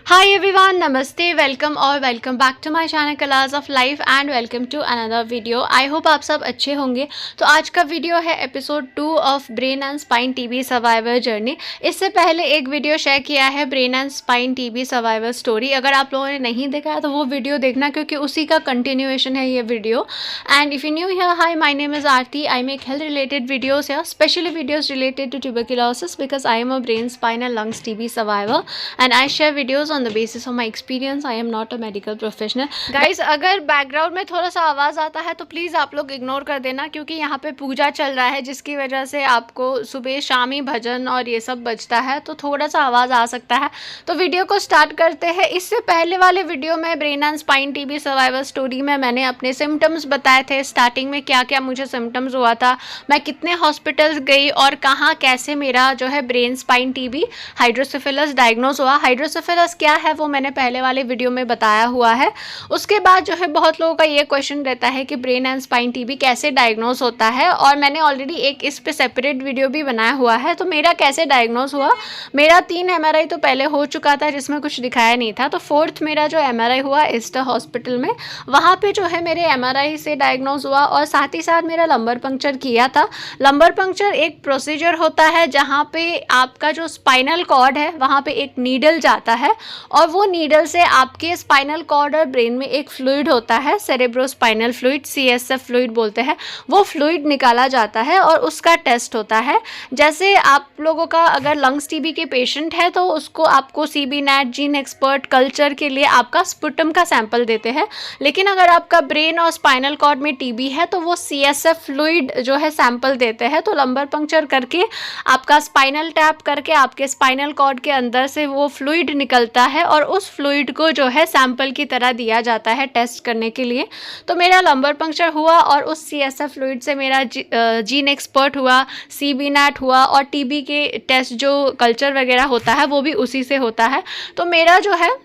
Hi everyone, नमस्ते, welcome और welcome back to my channel colours of life and welcome to another video. I hope आप सब अच्छे होंगे। तो आज का वीडियो है episode 2 of brain and spine TB survivor journey. इससे पहले एक वीडियो शेयर किया है brain and spine TB survivor story. अगर आप लोगों ने नहीं देखा है तो वो वीडियो देखना, क्योंकि उसी का कंटिन्यूएशन है ये video. And if you new here, hi, my name is Aarti. I make health related videos या specially videos related to tuberculosis because I am a brain spine and lungs TB survivor and I share videos on the basis of my experience. I am not a medical professional. Guys, अगर background में थोड़ा सा आवाज़ आता है तो please आप लोग इग्नोर कर देना, क्योंकि यहाँ पे पूजा चल रहा है जिसकी वजह से आपको सुबह शामी भजन और ये सब बजता है, तो थोड़ा सा आवाज़ आ सकता है। तो वीडियो को स्टार्ट करते हैं। इससे पहले वाले वीडियो में brain and spine TB survivor story में मैंने अपने सिम्टम्स बताए थे। स्टार्टिंग में क्या क्या मुझे सिम्टम्स हुआ था, मैं कितने हॉस्पिटल्स गई और कहाँ कैसे मेरा जो है brain spine TB hydrocephalus diagnose हुआ। हाइड्रोसेफेलस क्या है वो मैंने पहले वाले वीडियो में बताया हुआ है। उसके बाद जो है बहुत लोगों का ये क्वेश्चन रहता है कि ब्रेन एंड स्पाइन टीबी कैसे डायग्नोज होता है, और मैंने ऑलरेडी एक इस पे सेपरेट वीडियो भी बनाया हुआ है। तो मेरा कैसे डायग्नोज हुआ, मेरा 3 MRI तो पहले हो चुका था जिसमें कुछ दिखाया नहीं था। तो 4th मेरा जो MRI हुआ ईस्टर हॉस्पिटल में, वहाँ पे जो है मेरे MRI से डायग्नोज हुआ। और साथ ही साथ मेरा लंबर पंक्चर किया था। लंबर पंक्चर एक प्रोसीजर होता है जहाँ पे आपका जो स्पाइनल कॉर्ड है वहाँ पे एक नीडल जाता है, और वो नीडल से आपके स्पाइनल कॉर्ड और ब्रेन में एक फ्लूइड होता है, सेरेब्रोस्पाइनल फ्लूइड, CSF फ्लूइड बोलते हैं। वो फ्लूइड निकाला जाता है और उसका टेस्ट होता है। जैसे आप लोगों का अगर लंग्स टीबी के पेशेंट है तो उसको आपको CB net gene expert culture के लिए आपका स्पुटम का सैंपल देते हैं। लेकिन अगर आपका ब्रेन और स्पाइनल कॉर्ड में टीबी है तो वो CSF फ्लूइड जो है सैंपल देते हैं। तो लंबर पंक्चर करके आपका स्पाइनल टैप करके आपके स्पाइनल कॉर्ड के अंदर से वो फ्लूइड निकलता है और उस फ्लूइड को जो है सैंपल की तरह दिया जाता है टेस्ट करने के लिए। तो मेरा लंबर पंक्चर हुआ और उस CSF फ्लूइड से मेरा जीन एक्सपर्ट हुआ, CB नेट हुआ, और टीबी के टेस्ट जो कल्चर वगैरह होता है वो भी उसी से होता है। तो मेरा जो है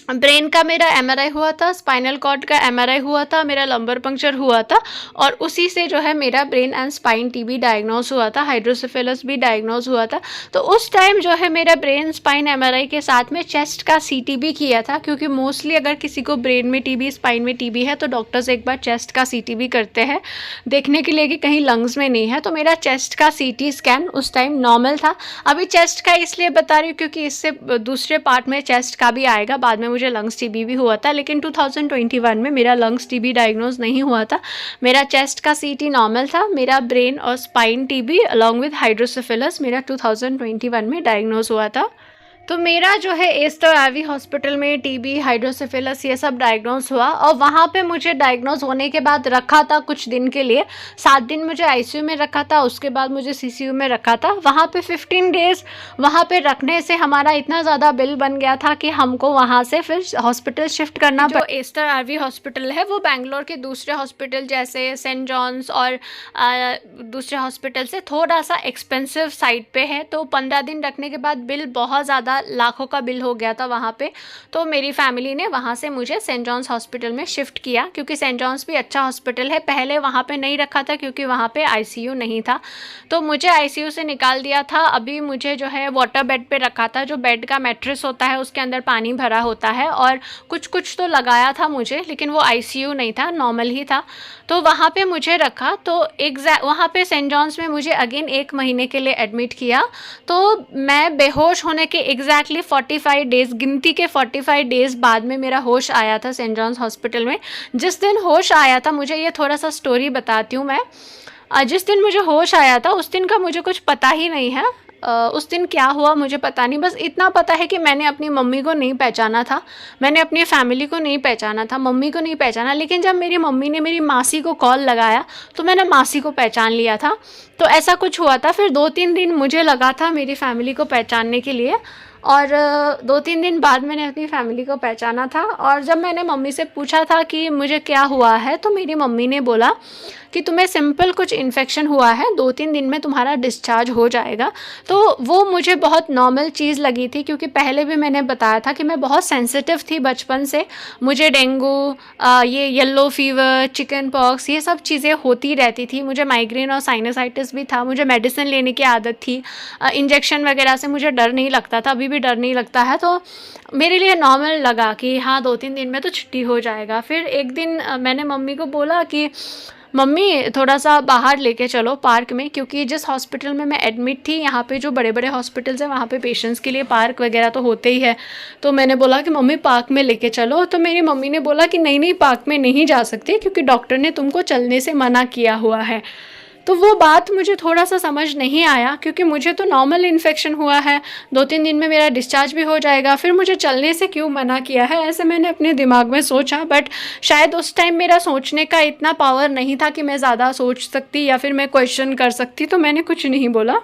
ब्रेन का मेरा MRI हुआ था, स्पाइनल कॉर्ड का MRI हुआ था, मेरा लंबर पंक्चर हुआ था, और उसी से जो है मेरा brain and spine TB diagnose हुआ था। हाइड्रोसेफेलस भी डायग्नोज हुआ था। तो उस टाइम जो है मेरा ब्रेन स्पाइन MRI के साथ में चेस्ट का CT भी किया था, क्योंकि मोस्टली अगर किसी को ब्रेन में टीबी, स्पाइन में टीबी है तो डॉक्टर्स एक बार चेस्ट का CT भी करते हैं देखने के लिए कि कहीं लंग्स में नहीं है। तो मेरा चेस्ट का CT स्कैन उस टाइम नॉर्मल था। अभी चेस्ट का इसलिए बता रही हूँ क्योंकि इससे दूसरे पार्ट में चेस्ट का भी आएगा। बाद में मुझे लंग्स टीबी भी हुआ था, लेकिन 2021 में मेरा लंग्स टीबी डायग्नोज नहीं हुआ था। मेरा चेस्ट का CT नॉर्मल था। मेरा ब्रेन और spine TB along with hydrocephalus मेरा 2021 में डायग्नोज हुआ था। तो मेरा जो है एस्टर आरवी हॉस्पिटल में टीबी, हाइड्रोसेफेलस ये सब डायग्नोज हुआ, और वहाँ पे मुझे डायग्नोज होने के बाद रखा था कुछ दिन के लिए। 7 दिन मुझे ICU में रखा था, उसके बाद मुझे CCU में रखा था। वहाँ पे 15 डेज़ वहाँ पे रखने से हमारा इतना ज़्यादा बिल बन गया था कि हमको वहाँ से फिर हॉस्पिटल शिफ्ट करना पड़ा। जो एस्टर आरवी हॉस्पिटल है वो बैंगलोर के दूसरे हॉस्पिटल जैसे सेंट जॉन्स और दूसरे हॉस्पिटल से थोड़ा सा एक्सपेंसिव साइड पे है। तो 15 दिन रखने के बाद बिल बहुत ज़्यादा लाखों का बिल हो गया था वहाँ पे। तो मेरी फैमिली ने वहाँ से मुझे सेंट जॉन्स हॉस्पिटल में शिफ्ट किया, क्योंकि सेंट जॉन्स भी अच्छा हॉस्पिटल है। पहले वहाँ पे नहीं रखा था क्योंकि वहाँ पे ICU नहीं था, तो मुझे ICU से निकाल दिया था। अभी मुझे जो है वाटर बेड पे रखा था। जो बेड का मैट्रेस होता है उसके अंदर पानी भरा होता है, और कुछ तो लगाया था मुझे, लेकिन वो ICU नहीं था, नॉर्मल ही था। तो वहाँ पे मुझे रखा। तो वहाँ पे सेंट जॉन्स में मुझे अगेन 1 महीने के लिए एडमिट किया। तो मैं बेहोश होने के एग्जैक्टली 45 डेज़, गिनती के 45 डेज़ बाद में मेरा होश आया था सेंट जॉन्स हॉस्पिटल में। जिस दिन होश आया था, मुझे ये थोड़ा सा स्टोरी बताती हूँ मैं। जिस दिन मुझे होश आया था उस दिन का मुझे कुछ पता ही नहीं है। उस दिन क्या हुआ मुझे पता नहीं। बस इतना पता है कि मैंने अपनी मम्मी को नहीं पहचाना था, मैंने अपनी फैमिली को नहीं पहचाना था, मम्मी को नहीं पहचाना। लेकिन जब मेरी मम्मी ने मेरी मासी को कॉल लगाया तो मैंने मासी को पहचान लिया था। तो ऐसा कुछ हुआ था। फिर 2-3 दिन मुझे लगा था मेरी फैमिली को पहचानने के लिए, और 2-3 दिन बाद मैंने अपनी फैमिली को पहचाना था। और जब मैंने मम्मी से पूछा था कि मुझे क्या हुआ है, तो मेरी मम्मी ने बोला कि तुम्हें सिंपल कुछ इन्फेक्शन हुआ है, 2-3 दिन में तुम्हारा डिस्चार्ज हो जाएगा। तो वो मुझे बहुत नॉर्मल चीज़ लगी थी, क्योंकि पहले भी मैंने बताया था कि मैं बहुत सेंसिटिव थी बचपन से। मुझे डेंगू, ये येलो फीवर, चिकन पॉक्स, ये सब चीज़ें होती रहती थी। मुझे माइग्रेन और साइनसाइटिस भी था। मुझे मेडिसिन लेने की आदत थी। इंजेक्शन वगैरह से मुझे डर नहीं लगता था। अभी भी डर नहीं लगता है, तो मेरे लिए नॉर्मल लगा कि हाँ 2-3 दिन में तो छुट्टी हो जाएगा। फिर एक दिन मैंने मम्मी को बोला कि मम्मी थोड़ा सा बाहर लेके चलो पार्क में, क्योंकि जिस हॉस्पिटल में मैं एडमिट थी यहाँ पे जो बड़े बड़े हॉस्पिटल्स हैं वहाँ पे पेशेंट्स के लिए पार्क वगैरह तो होते ही है। तो मैंने बोला कि मम्मी पार्क में लेके चलो, तो मेरी मम्मी ने बोला कि नहीं नहीं पार्क में नहीं जा सकती क्योंकि डॉक्टर ने तुमको चलने से मना किया हुआ है। तो वो बात मुझे थोड़ा सा समझ नहीं आया, क्योंकि मुझे तो नॉर्मल इन्फेक्शन हुआ है, 2-3 दिन में मेरा डिस्चार्ज भी हो जाएगा, फिर मुझे चलने से क्यों मना किया है, ऐसे मैंने अपने दिमाग में सोचा। बट शायद उस टाइम मेरा सोचने का इतना पावर नहीं था कि मैं ज़्यादा सोच सकती या फिर मैं क्वेश्चन कर सकती, तो मैंने कुछ नहीं बोला।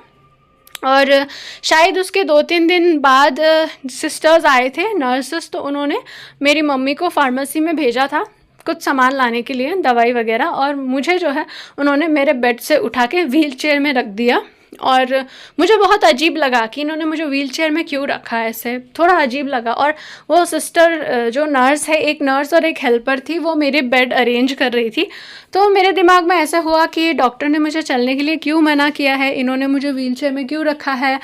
और शायद उसके 2-3 दिन बाद सिस्टर्स आए थे, नर्सेस, तो उन्होंने मेरी मम्मी को फार्मेसी में भेजा था कुछ सामान लाने के लिए, दवाई वगैरह, और मुझे जो है उन्होंने मेरे बेड से उठा के व्हील चेयर में रख दिया। और मुझे बहुत अजीब लगा कि इन्होंने मुझे व्हील चेयर में क्यों रखा है, ऐसे थोड़ा अजीब लगा। और वो सिस्टर जो नर्स है, एक नर्स और एक हेल्पर थी, वो मेरे बेड अरेंज कर रही थी। तो मेरे दिमाग में ऐसा हुआ कि डॉक्टर ने मुझे चलने के लिए क्यों मना किया है, इन्होंने मुझे व्हील चेयर में क्यों रखा है।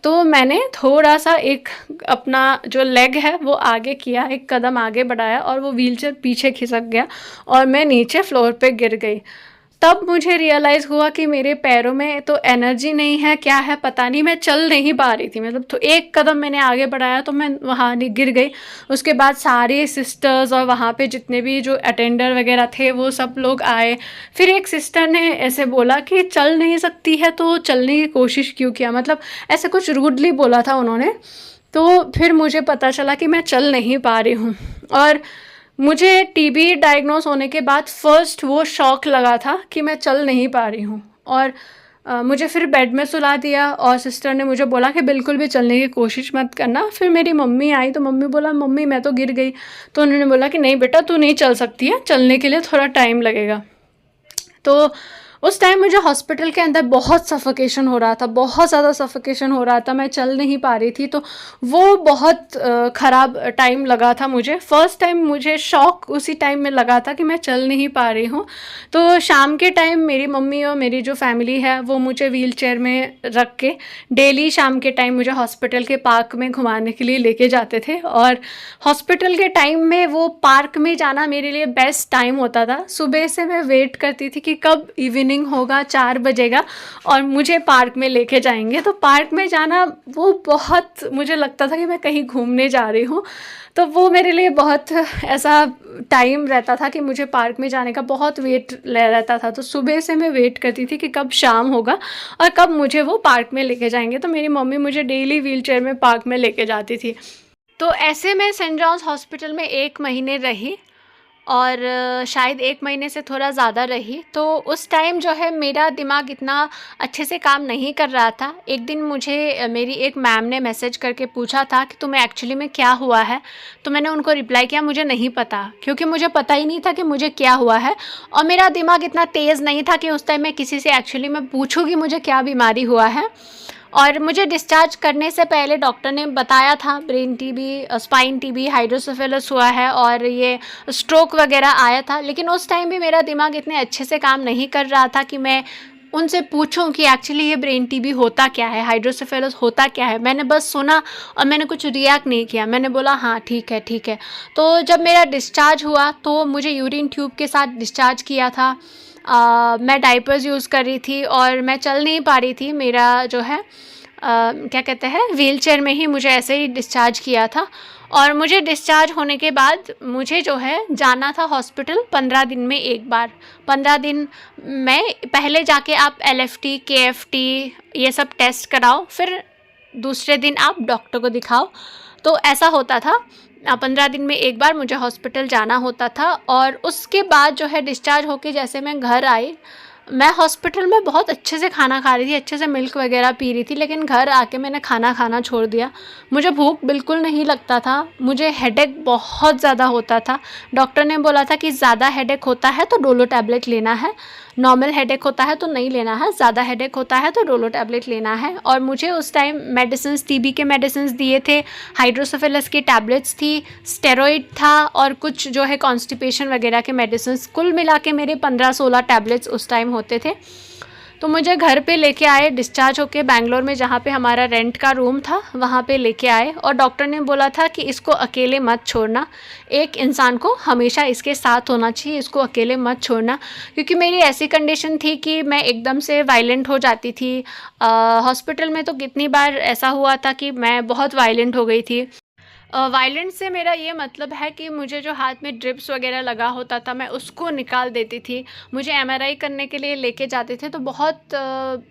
तो मैंने थोड़ा सा एक अपना जो लेग है वो आगे किया, एक कदम आगे बढ़ाया, और वो व्हील चेयर पीछे खिसक गया और मैं नीचे फ्लोर पे गिर गई। तब मुझे रियलाइज़ हुआ कि मेरे पैरों में तो एनर्जी नहीं है, क्या है पता नहीं, मैं चल नहीं पा रही थी। मतलब तो एक कदम मैंने आगे बढ़ाया तो मैं वहाँ गिर गई। उसके बाद सारे सिस्टर्स और वहाँ पे जितने भी जो अटेंडर वगैरह थे वो सब लोग आए। फिर एक सिस्टर ने ऐसे बोला कि चल नहीं सकती है तो चलने की कोशिश क्यों किया, मतलब ऐसे कुछ रूडली बोला था उन्होंने। तो फिर मुझे पता चला कि मैं चल नहीं पा रही हूँ। और मुझे टीबी डायग्नोस होने के बाद फर्स्ट वो शॉक लगा था कि मैं चल नहीं पा रही हूँ। और मुझे फिर बेड में सुला दिया और सिस्टर ने मुझे बोला कि बिल्कुल भी चलने की कोशिश मत करना। फिर मेरी मम्मी आई तो मम्मी बोला मम्मी मैं तो गिर गई, तो उन्होंने बोला कि नहीं बेटा तू नहीं चल सकती है, चलने के लिए थोड़ा टाइम लगेगा। तो उस टाइम मुझे हॉस्पिटल के अंदर बहुत सफोकेशन हो रहा था, बहुत ज़्यादा सफोकेशन हो रहा था, मैं चल नहीं पा रही थी। तो वो बहुत ख़राब टाइम लगा था मुझे। फ़र्स्ट टाइम मुझे शॉक उसी टाइम में लगा था कि मैं चल नहीं पा रही हूँ। तो शाम के टाइम मेरी मम्मी और मेरी जो फैमिली है वो मुझे व्हील चेयर में रख के डेली शाम के टाइम मुझे हॉस्पिटल के पार्क में घुमाने के लिए लेके जाते थे। और हॉस्पिटल के टाइम में वो पार्क में जाना मेरे लिए बेस्ट टाइम होता था। सुबह से मैं वेट करती थी कि कब इवनिंग होगा, 4 बजेगा और मुझे पार्क में लेके जाएंगे। तो पार्क में जाना वो बहुत मुझे लगता था कि मैं कहीं घूमने जा रही हूँ। तो वो मेरे लिए बहुत ऐसा टाइम रहता था कि मुझे पार्क में जाने का बहुत वेट रहता था। तो सुबह से मैं वेट करती थी कि कब शाम होगा और कब मुझे वो पार्क में लेके जाएंगे। तो मेरी मम्मी मुझे डेली व्हील चेयर में पार्क में लेके जाती थी। तो ऐसे मैं सेंट जॉन्स हॉस्पिटल में 1 महीने रही और शायद 1 महीने से थोड़ा ज़्यादा रही। तो उस टाइम जो है मेरा दिमाग इतना अच्छे से काम नहीं कर रहा था। एक दिन मुझे मेरी एक मैम ने मैसेज करके पूछा था कि तुम्हें एक्चुअली में क्या हुआ है। तो मैंने उनको रिप्लाई किया मुझे नहीं पता, क्योंकि मुझे पता ही नहीं था कि मुझे क्या हुआ है। और मेरा दिमाग इतना तेज़ नहीं था कि उस टाइम मैं किसी से एक्चुअली में पूछूँ कि मुझे क्या बीमारी हुआ है। और मुझे डिस्चार्ज करने से पहले डॉक्टर ने बताया था brain TB, spine TB, hydrocephalus हुआ है और ये स्ट्रोक वगैरह आया था। लेकिन उस टाइम भी मेरा दिमाग इतने अच्छे से काम नहीं कर रहा था कि मैं उनसे पूछूं कि एक्चुअली ये ब्रेन टीबी होता क्या है, हाइड्रोसेफेलस होता क्या है। मैंने बस सुना और मैंने कुछ रिएक्ट नहीं किया, मैंने बोला हाँ ठीक है ठीक है। तो जब मेरा डिस्चार्ज हुआ तो मुझे यूरिन ट्यूब के साथ डिस्चार्ज किया था। मैं डाइपर्स यूज़ कर रही थी और मैं चल नहीं पा रही थी। मेरा जो है क्या कहते हैं व्हील चेयर में ही मुझे ऐसे ही डिस्चार्ज किया था। और मुझे डिस्चार्ज होने के बाद मुझे जो है जाना था हॉस्पिटल 15 दिन में एक बार। 15 दिन में पहले जाके आप LFT, KFT ये सब टेस्ट कराओ, फिर दूसरे दिन आप डॉक्टर को दिखाओ। तो ऐसा होता था, 15 दिन में एक बार मुझे हॉस्पिटल जाना होता था। और उसके बाद जो है डिस्चार्ज होके जैसे मैं घर आई, मैं हॉस्पिटल में बहुत अच्छे से खाना खा रही थी, अच्छे से मिल्क वगैरह पी रही थी, लेकिन घर आके मैंने खाना खाना छोड़ दिया। मुझे भूख बिल्कुल नहीं लगता था, मुझे हेडेक बहुत ज़्यादा होता था। डॉक्टर ने बोला था कि ज़्यादा हेडेक होता है तो डोलो टैबलेट लेना है, नॉर्मल हेडेक होता है तो नहीं लेना है, ज़्यादा हेडेक होता है तो डोलो टैबलेट लेना है। और मुझे उस टाइम मेडिसिन, टीबी के मेडिसिन दिए थे, हाइड्रोसेफेलस की टैबलेट्स थी, स्टेरॉइड था और कुछ जो है कॉन्स्टिपेशन वगैरह के मेडिसिन, कुल मिला के मेरे 15-16 टैबलेट्स उस टाइम होते थे। तो मुझे घर पे लेके आए डिस्चार्ज होके बैंगलोर में, जहाँ पे हमारा रेंट का रूम था वहाँ पे लेके आए, और डॉक्टर ने बोला था कि इसको अकेले मत छोड़ना, एक इंसान को हमेशा इसके साथ होना चाहिए, इसको अकेले मत छोड़ना। क्योंकि मेरी ऐसी कंडीशन थी कि मैं एकदम से वायलेंट हो जाती थी। हॉस्पिटल में तो कितनी बार ऐसा हुआ था कि मैं बहुत वायलेंट हो गई थी। वायलेंट से मेरा ये मतलब है कि मुझे जो हाथ में ड्रिप्स वगैरह लगा होता था मैं उसको निकाल देती थी। मुझे एमआरआई करने के लिए लेके जाते थे तो बहुत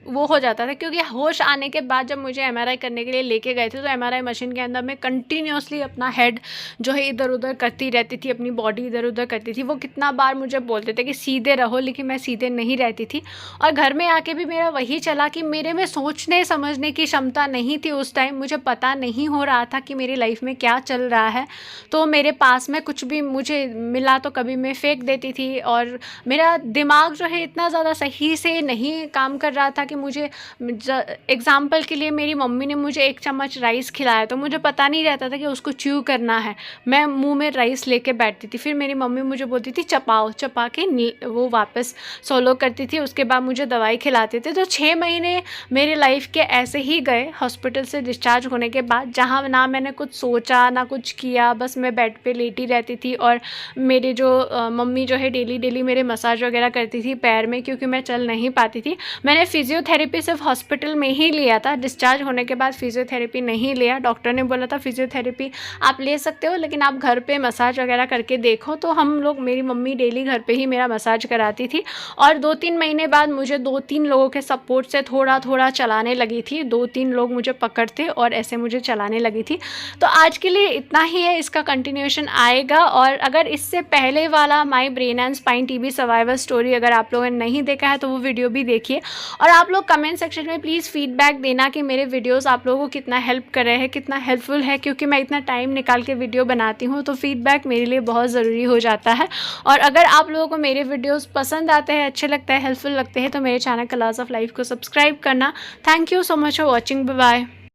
वो हो जाता था, क्योंकि होश आने के बाद जब मुझे एमआरआई करने के लिए लेके गए थे तो एमआरआई मशीन के अंदर मैं कंटिन्यूअसली अपना हेड जो है इधर उधर करती रहती थी, अपनी बॉडी इधर उधर करती थी। वो कितना बार मुझे बोलते थे कि सीधे रहो, लेकिन मैं सीधे नहीं रहती थी। और घर में आके भी मेरा वही चला कि मेरे में सोचने समझने की क्षमता नहीं थी उस टाइम। मुझे पता नहीं हो रहा था कि मेरी लाइफ में क्या चल रहा है। तो मेरे पास में कुछ भी मुझे मिला तो कभी मैं फेंक देती थी, और मेरा दिमाग जो है इतना ज़्यादा सही से नहीं काम कर रहा था कि मुझे एग्ज़ाम्पल के लिए मेरी मम्मी ने मुझे 1 चम्मच राइस खिलाया तो मुझे पता नहीं रहता था कि उसको च्यू करना है। मैं मुंह में राइस लेके बैठती थी, फिर मेरी मम्मी मुझे बोलती थी चपाओ, चपा के वो वापस सोलो करती थी। उसके बाद मुझे दवाई खिलाते थे। तो 6 महीने मेरे लाइफ के ऐसे ही गए हॉस्पिटल से डिस्चार्ज होने के बाद, जहाँ ना मैंने कुछ सोचा ना कुछ किया, बस मैं बेड पे लेटी रहती थी। और मेरे जो मम्मी जो है डेली डेली मेरे मसाज वगैरह करती थी पैर में, क्योंकि मैं चल नहीं पाती थी। मैंने फिजियोथेरेपी सिर्फ हॉस्पिटल में ही लिया था, डिस्चार्ज होने के बाद फिजियोथेरेपी नहीं लिया। डॉक्टर ने बोला था फिजियोथेरेपी आप ले सकते हो लेकिन आप घर पे मसाज वगैरह करके देखो। तो हम लोग, मेरी मम्मी डेली घर पे ही मेरा मसाज कराती थी। और 2-3 महीने बाद मुझे 2-3 लोगों के सपोर्ट से थोड़ा थोड़ा चलाने लगी थी। 2-3 लोग मुझे पकड़ते और ऐसे मुझे चलाने लगी थी। तो आज के लिए इतना ही है, इसका कंटिन्यूएशन आएगा। और अगर इससे पहले वाला my brain and spine TB survival story अगर आप लोगों ने नहीं देखा है तो वो वीडियो भी देखिए। और आप लोग कमेंट सेक्शन में प्लीज़ फीडबैक देना कि मेरे वीडियोस आप लोगों को कितना हेल्प कर रहे हैं, कितना हेल्पफुल है। क्योंकि मैं इतना टाइम निकाल के वीडियो बनाती हूँ तो फीडबैक मेरे लिए बहुत ज़रूरी हो जाता है। और अगर आप लोगों को मेरे वीडियोज़ पसंद आते हैं, अच्छे लगते हैं, हेल्पफुल लगते हैं तो मेरे चैनल कलर्स ऑफ लाइफ को सब्सक्राइब करना। Thank you so much for watching. Bye bye.